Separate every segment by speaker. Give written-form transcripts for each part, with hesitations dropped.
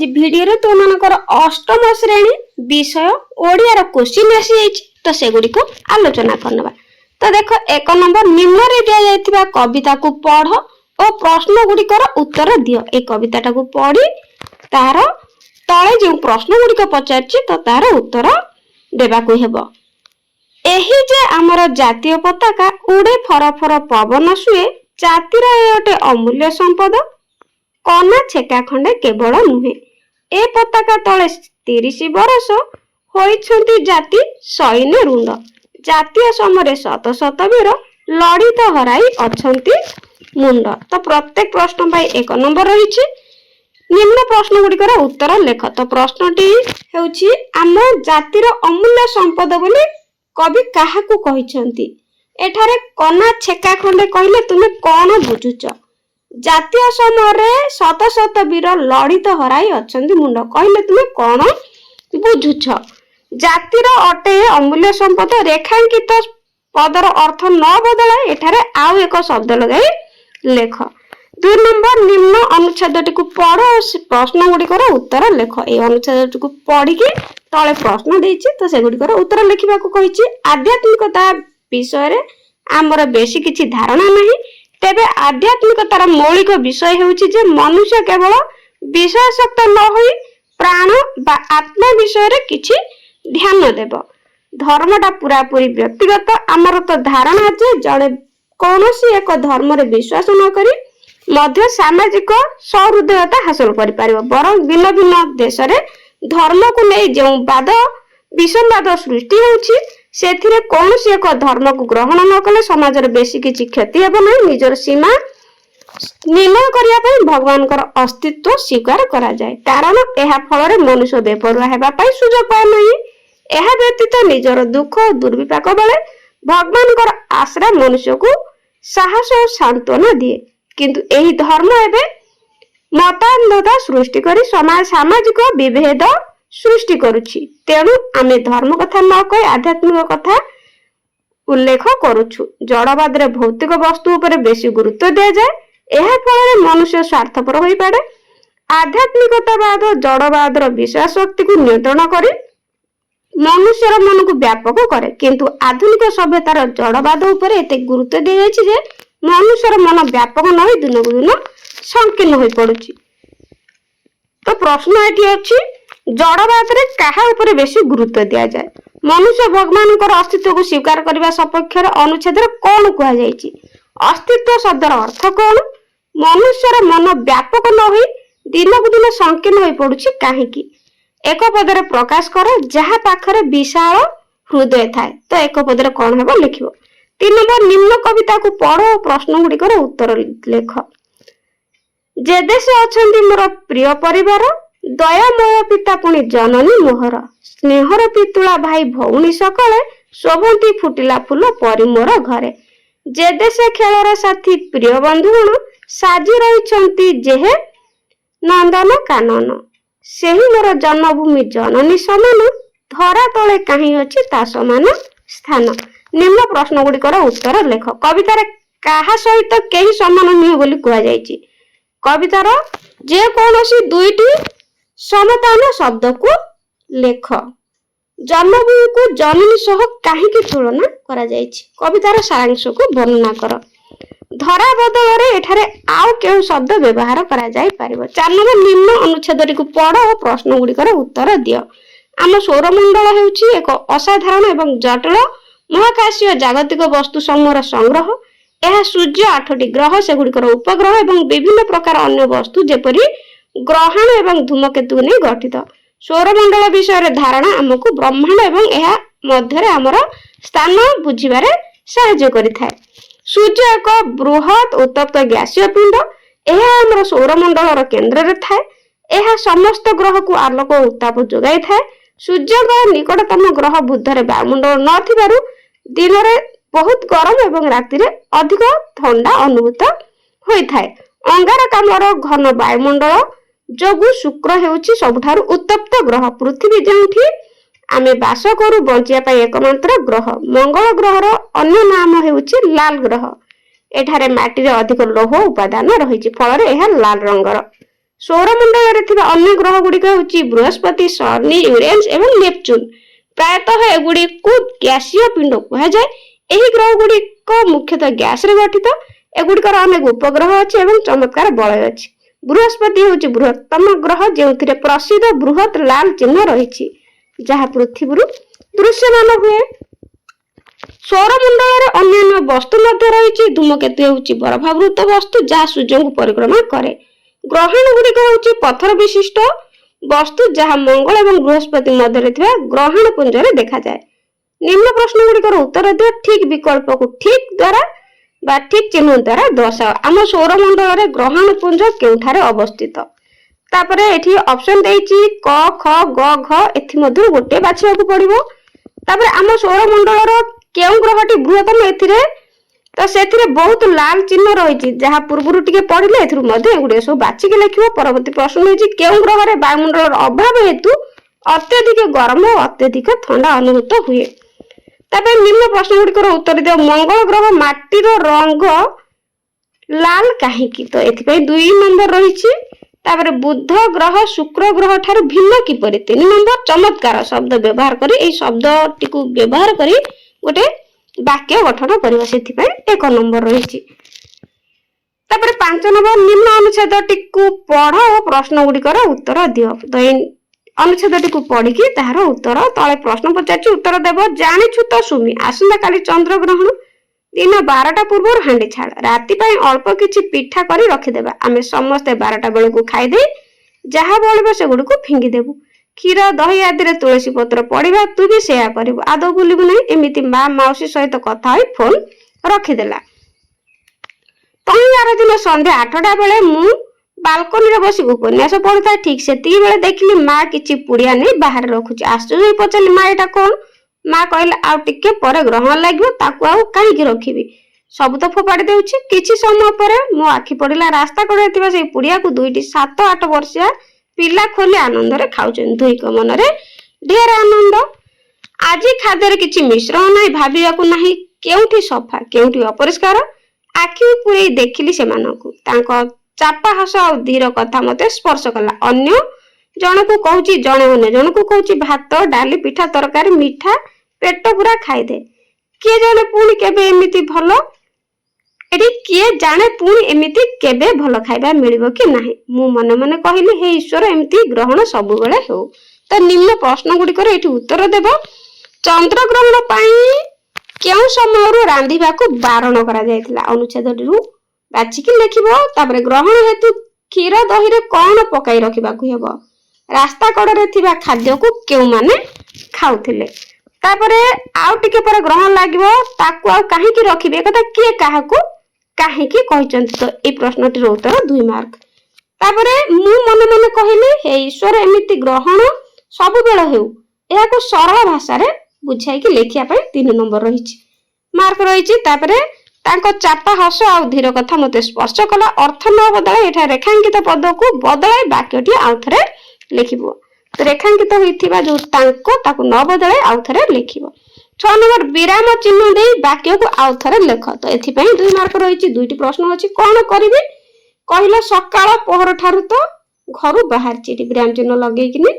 Speaker 1: आज भिडियो तुम मानकर अष्टम श्रेणी विषय ओडिया रो क्वेश्चन आसी जाइछि तो सेगुडी को आलोचना करनबा। तो देखो एक नंबर निम्न रे दिया जायतिबा कविता को पढ़ और प्रश्न गुडी कर उत्तर दियो। ए कविताटा को पढ़ी तार तळे जे प्रश्न गुडी को पचारछि तो तार उत्तर देबा को हेबो। एही जे हमर जातीय पताका उडे फर फर पवन सुए जातिर एटे अमूल्य संपद कना छेका खंडे केवल नुहे। ए पताका तले 30 बरस होइछंती जाति सैन्य रुंड जातीय समरे शत शत वीर लड़ित हराई अछंती मुंड। तो प्रत्येक प्रश्न भाई एक नंबर रही। निम्न प्रश्न गुड़िकर उत्तर लेख। तो प्रश्नटी हेउछि आम जातिर अमूल्य संपद बोली कवि काहाकू कहिछंती। एठारे कना छेका खंडे कहले तुमे कोन बुझुछ। जातीय समरे शत शत वीर लड़ित हराई अछंती मुंड कहले तुमे कोन बुझुछ। जातिर अटे अमूल्य संपद रेखांकित पदर अर्थ न बदलाय एठारे आउ एक शब्द लगाई लेख। 2 नंबर निम्न अनुच्छेदटी को पढ़ प्रश्न गुड़िकर उत्तर लेख। ए अनुच्छेदटी को पढ़ी कि तले प्रश्न देछि तो से गुड़िकर उत्तर लिखिबा को कहिछि। आध्यात्मिकता विषय रे आमर बेसी किछि धारणा नहीं। तेबे आध्यात्मिकतार मौलिक विषय हेउछि जे मनुष्य केवल विषयासक्त न होई प्राण बा आत्मा विषय रे किछि ध्यान देब। धर्मटा पूरा पूरी व्यक्तिगत आमर तो धारणा जे जड़े कौनसी एक धर्म रे विश्वास न करी मध्य सामाजिक सहृदयता हासिल करि पारिबो। बरं भिन्न भिन्न देश रे धर्म को नै जे वाद विसंवाद सृष्टि होउछि सेथिरे कौनसी एक धर्म को ग्रहण न कले समाज रे बेसी किछि क्षति हेबो नै। निजर सीमा निर्णय करिया पई भगवान कर अस्तित्व स्वीकार करा जाय कारण एहा फल रे मनुष्य बेपरुआ हेबा पई सुजोग पाए नै। एहा व्यतीत निजर दुख और दुर्विपाक बेले भगवान कर आश्रय मनुष्य को साहस और सांत्वना दिए। किंतु एही धर्म एबे मतांधता सृष्टि करी समाज सामाजिक विभेद सृष्टि करुछि। तेणु आमे धर्म कथा न कहि आध्यात्मिक कथा उल्लेख करुछु। जड़वाद रे भौतिक वस्तु ऊपर बेसी गुरुत्व दिया जाए। एहा फल मनुष्य स्वार्थपर होई पड़े। आध्यात्मिकतावाद जड़वाद रो विश्वास शक्ति को नियंत्रण करी मनुष्यर मन को व्यापक करे। किंतु आधुनिक सभ्यतार जड़वाद ऊपर एते गुरुत्व दिया जायछि जे मनुष्यर मन व्यापक न होई दिन को दिन संकीर्ण होई पड़ुछि। तो प्रश्न एठी अछि जड़वाद रे काहा ऊपर बेसी गुरुत्व दिया जाए। मनुष्य भगवान कर अस्तित्व को स्वीकार करबा सपक्ष रे अनुच्छेद रे कोन कुहा जायछि। अस्तित्व शब्दर अर्थ कोन। मनुष्यर मन व्यापक न होई दिन को दिन संकीर्ण होई पड़ुछि काहेकि। एक पदरे प्रकाश कर जहा पाखरे विशाल हृदय थाए। तो एक पदरे कोन हेबो लिखिबो। 3 नंबर निम्न कविता को पढ़ो प्रश्न गुड़िकर उत्तर लेख। जे देशे अछंती मोर प्रिय परिवार दयामय पिता पुणी जननी मोहर स्नेहर पितुला भाई भौणी सकले शोभंती फुटिला फूल परि मोर घरे। जे देशे खेलर साथी प्रिय बंधुगण साजी रहिछंती जेहे नंदन कानन सेही मोर जन्मभूमि जननी समान धरा तले काहीं अछि ता समान स्थान। निम्न प्रश्न गुड़िकर उत्तर लेख। कवितार काहा सहित केही समान नुहे बोली कुहा जायछि। कवितार जे कोनोसी दुईटी समतान शब्द को लेख। जन्मभूमि को जननी सह काहीकि तुलना करा जायछि। कवितार सारांश को वर्णना कर। धरा बदल रे एठारे आउ केउ शब्द व्यवहार करा जाय पारिबो। 4 नंबर निम्न अनुच्छेदटी को पढ़ और प्रश्न गुड़िकर उत्तर दियो। आम सौरमंडल हेउछि एक असाधारण एवं जटिल महाकाशीय जागतिक वस्तु समूहर संग्रह। यह सूर्य 8टी ग्रह सेगुड़िकर उपग्रह एवं विभिन्न प्रकार अन्य वस्तु जेपरी ग्रहण एवं धूमकेतु ने गठित। सौरमंडल विषय धारणा आमको ब्रह्मांड एवं यह मध्य आमर स्थान बुझिबारे सहायता करिथाय। सूर्य एक बृहत उत्तप्त गैसीय पिंड। यह आमर सौरमंडल केन्द्र रे थाए। यह समस्त ग्रह को आलोक और उत्ताप जोगाई थाए। सूर्य निकटतम ग्रह बुध रे वायुमंडल न थिबारु दिन रे बहुत गरम एवं राति रे अधिक ठंडा अनुभूत होई थाए। अंगारकाम्लर घन वायुमंडल जोगु शुक्र हेउछि सबठारु उत्तप्त ग्रह। पृथ्वी जेउठी आमे बास करू बंचिया पाई एकमात्र ग्रह। मंगल ग्रहर अन्य नाम हेउछि लाल ग्रह। एठारे माटी रे अधिक लौह उपादान रहिछि फल रे एहा लाल रंगर। सौरमंडल में अन्य ग्रह गुड़िक हूँ बृहस्पति, शनि, यूरेनस एवं नेपच्यून। प्रायतः एगुड़ी को गैसीय पिंड कह जाए। यही ग्रह गुड़िक मुख्यतः गैस रे गठित। एगुड़िकर अनेक उपग्रह अच्छे एवं चमत्कार बलय अच्छी। बृहस्पति हूँ बृहत्तम ग्रह जो प्रसिद्ध बृहत लाल चिन्ह रही जहाँ पृथ्वी दृश्यमान हुए। सौरमंडल अन्य वस्तु रही। धूमकेतु हूँ बरफावृत वस्तु जहाँ सूर्य को परिक्रमा करे। ग्रहण गुड़िक हूँ पथर विशिष्ट वस्तु जहाँ मंगल और बृहस्पति मध्य ग्रहण पुंज देखा जाए। निम्न प्रश्न गुड़िकर उत्तर दियो। ठीक विकल्प को ठीक द्वारा ठीक चिन्ह द्वारा दर्शाओ। आम सौरमंडल में ग्रहण पुंज केउठारे अवस्थित। तापरे एठी ऑप्शन देइछि क ख ग घ एथि मध्य गोटे बाछिया को पड़िबो। तापरे आम सौरमंडल रो केउ ग्रहटी बृहत्तम एथिरे तो सेथिरे बहुत लाल चिन्ह रही जहाँ पूर्व टिके पढ़िले एथिरु मध्य गुड़े सब बाछिके लिखिबो। परवर्ती प्रश्न होइछि केउ ग्रह रे वायुमंडल अभाव हेतु अत्यधिक गरम और अत्यधिक ठंडा अनुभूत हुए। तापरे निम्न प्रश्न गुड़िकर उत्तर दियो। मंगल ग्रह माटीर रंग लाल काहेकि तो एथिपई 2 नंबर रही। तापरे बुध ग्रह शुक्र ग्रह ठारू भिन्न किपरि 3 नंबर। चमत्कार शब्द व्यवहार करी एई शब्द टिकु व्यवहार करी गोटे वाक्य गठन करबा सेथिपई 1 नंबर रही। तापरे 5 नंबर निम्न अनुच्छेद टिकु पढ़ और प्रश्न गुड़िकर उत्तर दियो। तो अनुच्छेद टिकु पढ़ी कि तार उत्तर तले प्रश्न पचारछि उत्तर देव। जानिछु तो सुमी आसंता काली चंद्र ग्रहण दिन 12टा पूर्व हांडी छाड़ राति पई अल्प किछि पिठा करी रखिदेबा। आमे समस्ते 12टा बेले को खाई दे जहा बळिबो से गुडी को फिंगी देबु। क्षीर दही आदि रे तुलसी पत्र पड़िबा तू भी सेया करिबु। आदो भूलिबु नै। एमिति मां माउसी सहित कथा होई फोन रखिदेला। तई यार दिन संध्या 8टा बेले मु बालकनी रे बसी उपन्यास पढ़ुता। ठीक सेती बेले देखली मां किछि पुड़िया नै बाहर रखुछि। आश्चर्य पचली मां एटा कोन। मां कहले आ टिके परे ग्रहण लागबो ताकू आ काहे की रखिबी सब तो फोपाड़ी देउछि। किछि समय परे मो आखि पड़िला रास्ता कड़े थिबा से पुड़िया को दुईटी 7-8 वर्षिया पिला खोली आनंद रे खाउछन। दुईक मन रे ढेर आनंद। आज खाद्य रे किछि मिश्रण नै भाबिया को नाही केउठी सफा केउठी अपरिष्कार। आखि पुरे देखिली सेमानकु तांको चापा हस आ धीर कथा मते स्पर्श कला। अन्य जन को कहूची जने अन्य जन को कहूची भात डाली पिठा तरकारी मिठा पेट पूरा खाई दे। किए जाने पुणी केबे एमिति भलो एडी किए जाने पुणी एमिति केबे भलो खाइबा मिलिबो कि नाही। मु मने मने कहिली हे ईश्वर एमिति ग्रहण सब बेले हो। तो निम्न प्रश्न गुडी करे एठी उत्तर देबो। चंद्र ग्रहण पई केउ समय रु रांधिबा को बारण करा जायतिला। अनुच्छेद रु बाछिकी लेखिबो। तापरे ग्रहण हेतु क्षीर दही रे कोन पकाई रखिबा को हेबो। रास्ता कड़े रे थिबा खाद्य को केउ माने खाउथिले। तापरे आउ टिके पर ग्रहण लागिबो ताकू आ काहे की रखिबे कथा किए काहाकू काहे की कहिचंती। तो ए प्रश्नटिर उत्तर 2 मार्क। तापरे मु मने मने कहिली हे ईश्वर एमिति ग्रहण सब बेले हेउ एहा को सरल भाषा रे बुझाई की लेखिया पई 3 नंबर रहिछि मार्क रहिछि। तापरे तांको चापा हस आ धीर कथा मते स्पर्श कला। अर्थ न बदलाय एठा रेखांकित पद को बदलाय वाक्यटी आउथरे लिखिबो। तो रेखांकित होइथिबा जो तांको ताकू न बदलाय आउथरे लिखिबो। 6 नंबर विराम चिन्ह दे वाक्य को आउथरे लेख। तो एथि पई 2 मार्क रहिछि। दुईटी प्रश्न अछि कोन करिवे कहिला सकाळ पहर ठारू तो घरु बाहर चिटी विराम चिन्ह लगेइ किने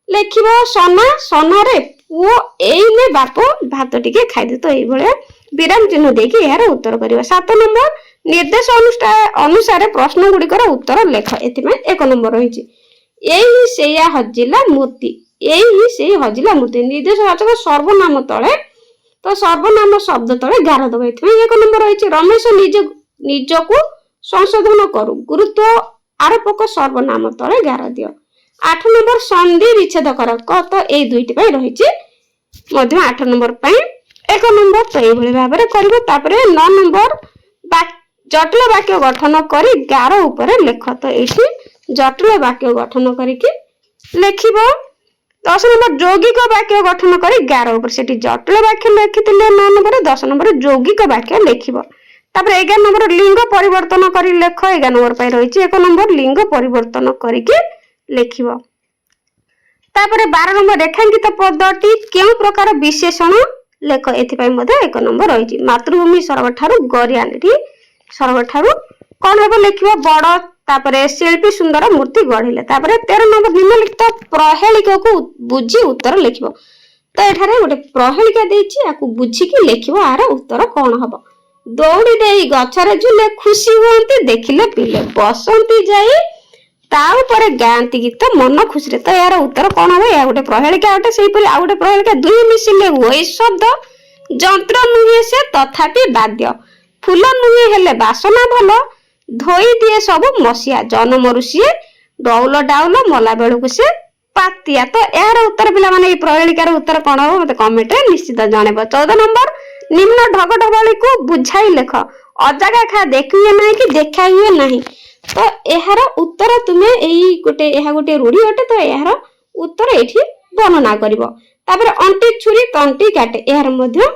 Speaker 1: लिखिबो। सोना सोना रे पुओ एइने बापो भात टिके खाइ दे। तो एइ भले विराम चिन्ह देकी यार उत्तर करिवा। 7 नंबर निर्देश अनुसार प्रश्न गुड़िकर उत्तर लेख। एथि पई 1 नंबर रहिछि एही सेया हजिला मूर्ति। एही सेही हजिला मूर्ति निर्देशवाचक सर्वनाम तळे तो सर्वनाम शब्द तळे गार दबो। एथि पई 1 नंबर रहिछि रमेश निजको संशोधन करू गुरुत्व आरोपक सर्वनाम तळे गार दियो। 8 नंबर संधि विच्छेद कर क। तो एई दुईटी पई रहिछि मध्य 8 नंबर पई 1 नंबर। तो एई भली भाबरे करबो। तापरे 9 नंबर जटिल वाक्य गठन करी गार ऊपर लेख। तो एठी जटिल वाक्य गठन करिकि लेखिबो। 10 नंबर यौगिक वाक्य गठन करी गार ऊपर सेठी जटिल वाक्य लेखितिले 9 नंबर। 10 नंबर यौगिक वाक्य लेखिबो। तापर 11 नंबर लिंग परिवर्तन करी लेख। 11 नंबर पई रहिछि 1 नंबर लिंग परिवर्तन करिकि लेखिबो। तापर 12 नंबर रेखांकित पदटी केउ प्रकार विशेषण लेख। एथि पई मध्ये 1 नंबर रहिछि मातृभूमि सर्वठारु गरियानटी सर्वठारु कोन हेबो लेखिबो बड़ तापरे शिल्पी सुंदर मूर्ति गढ़िले। तापरे 13 नंबर निम्नलिखित प्रहेलिका को बुझी उत्तर लिखिबो। तो एठारे गोटे प्रहेलिका देछि याकू बुझिकी लिखिबो आर उत्तर कोन हबो। दौड़ी देई गछरे झुले खुशी होंती देखिले पिले बसंती जाई ता ऊपर गांती गीत मन खुशी रे। तो यार उत्तर कोन हबो। या गोटे प्रहेलिका गोटे सेही परि आ गोटे प्रहेलिका दुई मिसिले ओई शब्द जंत्र नुहे से तथापि बाध्य फूल नुहे हेले बासना भल धोई दिए सब मसिया जन्मरु सी डौल डाउल मला बेलू से पातिया। तो यार उत्तर पिला माने प्रहेलिकार उत्तर कौन हो मत कमेंट रे निश्चित जनइब। 14 नंबर निम्न ढग ढगली को बुझाई लेख अजागा खा देखिए ना कि देखाइए नहीं। तो यार उत्तर तुम्हें यही गोटे यह गोटे रूढ़ी अटे। तो यार उत्तर ये वर्णना करिवो। तापर अंटी छुरी तंटी काटे यार मध्य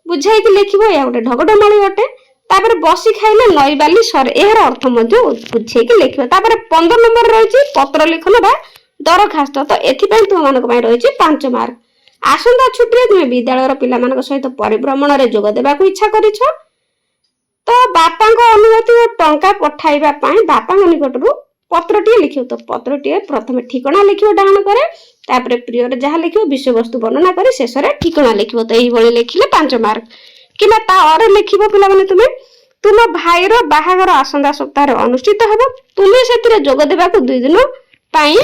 Speaker 1: बुझाई कि लिखिबो। या गोटे ढगढमाली अटे। तापर बसी खाइले नई बाली सर यार अर्थ मध्य बुझाई कि लिखिबो। तापर 15 नंबर रहिछि पत्र लिखन बा दरखास्त। तो एथिपई तुम मानक पई रहिछि 5 मार्क। आसंता छुट्टी तुम विद्यालय पिला मानक सहित परिभ्रमण रे जोग देबा को इच्छा करिछ। तो बापा अनुमति और टंका पठाइबा पई बापा निकटरू पत्रटी लिखियो। तो पत्रटी प्रथम ठिकाना लिखियो डाहन करे तापर प्रिय रे जहा लिखियो विषय वस्तु वर्णना करी शेष रे ठिकाना लिखियो। तो एही बळी लिखिले 5 मार्क। किना ता और लिखिबो पिला माने तुम तुम भाई रो बाहागर आसंता सप्ताह रे अनुष्ठित हबो। तुमे सेतिरे जोग देबा को 2 दिन पई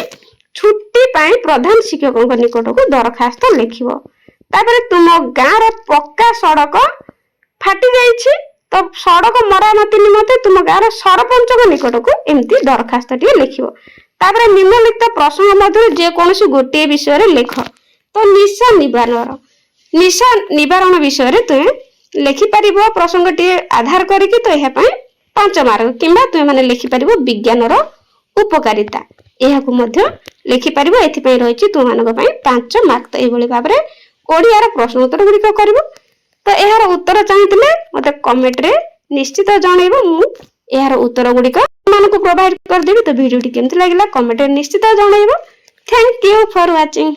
Speaker 1: छुट्टी पाई प्रधान शिक्षक निकट को दरखास्त लिखिबो। तापर तुम गाँ रो पक्का सड़क फाटी जाइछि। तो सड़क मरामती निमंते तुम गाँव सरपंच निकट को एमती दरखास्त लिखिबो। तापर निम्नलिखित प्रसंग मध्य जे कोनोसी गोटे विषय रे लिख। तो निशा निवारण विषय रे तुम लिखि परिबो प्रसंग टी आधार करिकि। तो एहा पई 5 मार्क किंबा तुम माने लिखि परिबो विज्ञान रो उपकारिता एहा को मध्य लिखि परिबो। एथि पई रहिछि तुम मानक पई 5 मार्क। तो एही बळी भाबरे ओडिया रो प्रश्न उत्तर गुडी करिवो। तो यार उत्तर चाहिए मत कमेंट रे निश्चित जनइब। मु यार उत्तर गुड़ी मानक प्रोवाइड कर देबी। तो वीडियो टी केमती लागला कमेंट रे निश्चित जनइब। Thank you for watching.